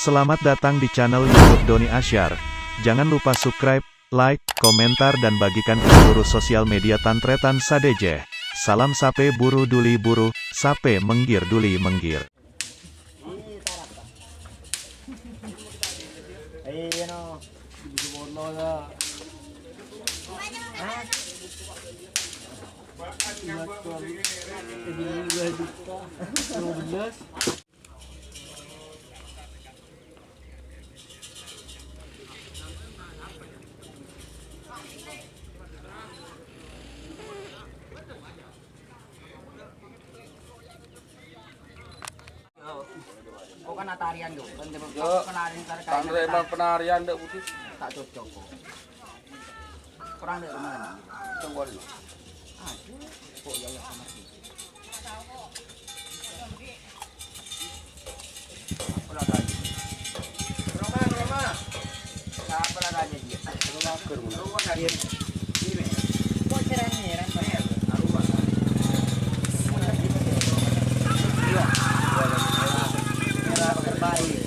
Selamat datang di channel YouTube Doni Asyar. Jangan lupa subscribe, like, komentar dan bagikan ke seluruh sosial media Tantretan Sadejeh. Salam sape buru duli buru, sape menggir duli menggir. Kok kan tarian yo, kan penarian Tangre emang penarian dek putih. tak cocok kok. Kurang dek mana? Tunggu dulu. Aduh, kok ya sama sih. Apa lagi? Roma. Apa lagi dia? Roma kerja. Roma dari ini. Kok cerane ran panel? Aruba. Iya. Merah terbaik.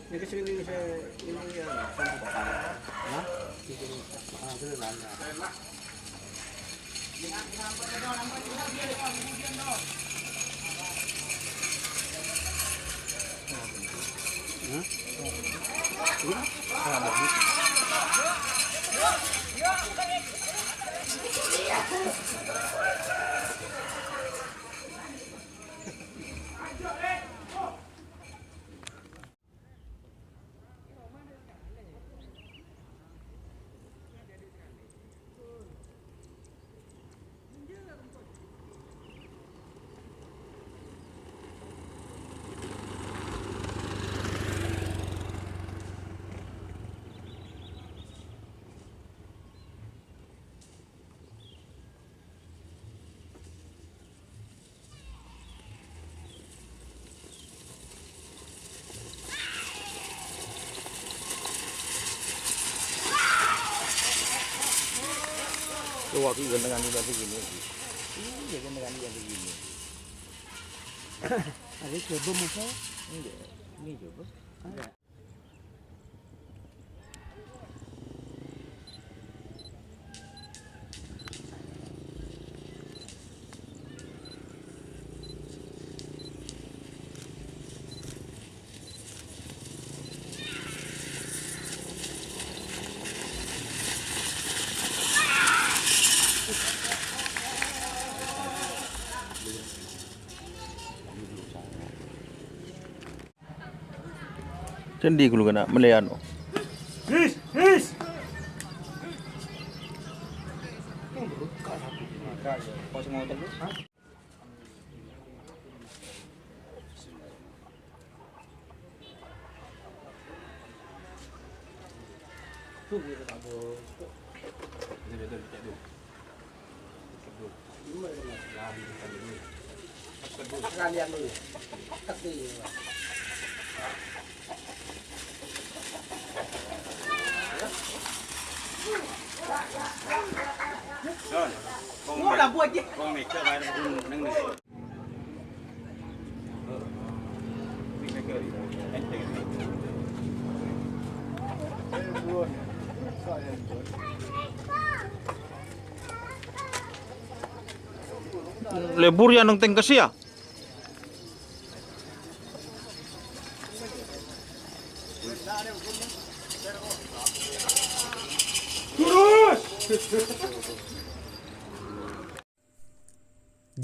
Ini kesini saya ini ya, saya buka. Nah, ini sederhana. Tuh waktu dengan juga begini. Iya dengan yang begini. Ada coba masa? Enggak. Ini coba. Enggak. Cendi kulo kena meleano. His. Kau semua tahu? Tuh dia tak boleh. Betul tak tu. Sekalian dulu. Tapi Mula buat je. Kau make sure ada neng ni. Lebur ya nang tengkas ya.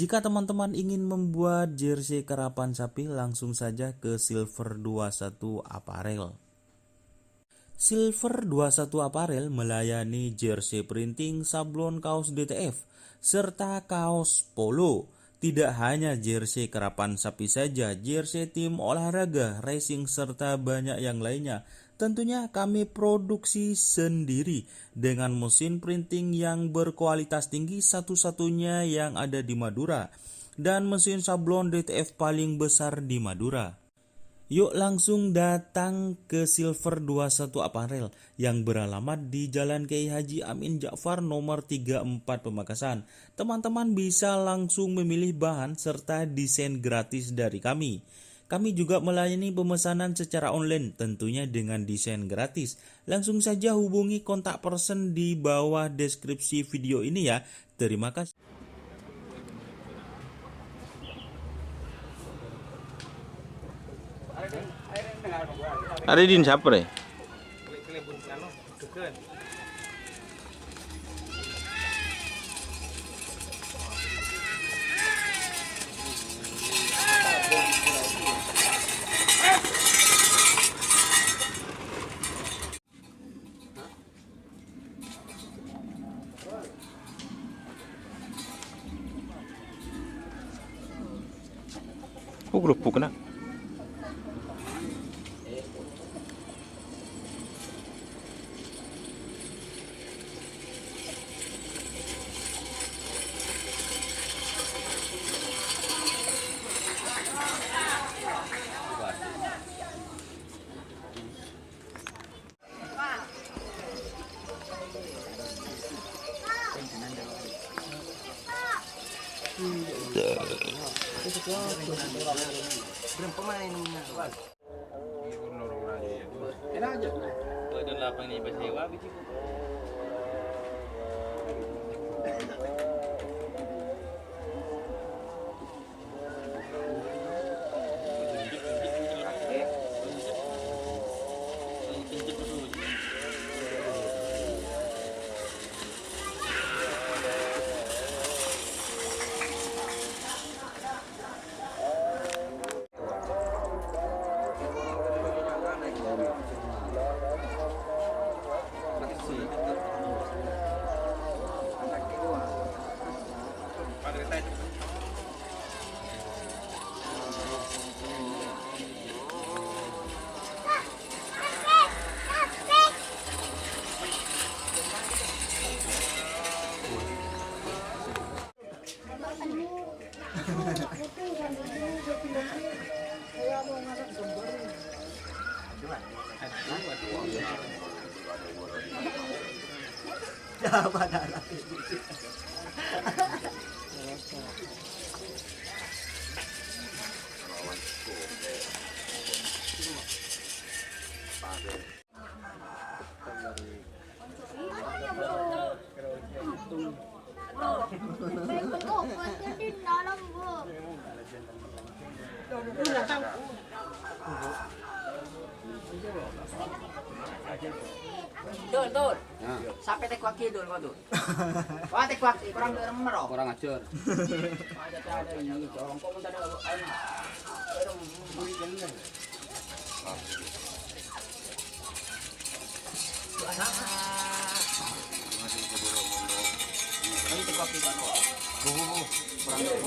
Jika teman-teman ingin membuat jersey karapan sapi, langsung saja ke Silver 21 Apparel. Silver 21 Apparel melayani jersey printing, sablon kaos DTF, serta kaos polo. Tidak hanya jersey karapan sapi saja, jersey tim olahraga, racing, serta banyak yang lainnya. Tentunya kami produksi sendiri dengan mesin printing yang berkualitas tinggi, satu-satunya yang ada di Madura, dan mesin sablon DTF paling besar di Madura. Yuk langsung datang ke Silver 21 Apparel yang beralamat di Jalan Kiai Haji Amin Ja'far nomor 34 Pamekasan. Teman-teman bisa langsung memilih bahan serta desain gratis dari kami. Kami juga melayani pemesanan secara online tentunya dengan desain gratis. Langsung saja hubungi kontak person di bawah deskripsi video ini ya. Terima kasih. Ada di siapa deh? Gerupuk nak. Berapa pemain? Enak aja. Dan lapang ini sewa biji. Dul. Sampai tekwak kidul kau tuh. Wah tekwak kurang derem merok. Kurang ajar. Ada ini orang kau minta ada air. Ini tekwak kidul. Kurang derem.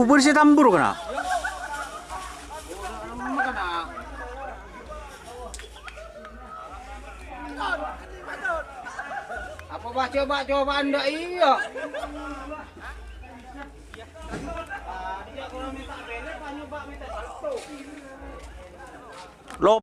bersih tambur kena. Apa coba anda iya? Dia kalau minta beli, nyoba minta satu.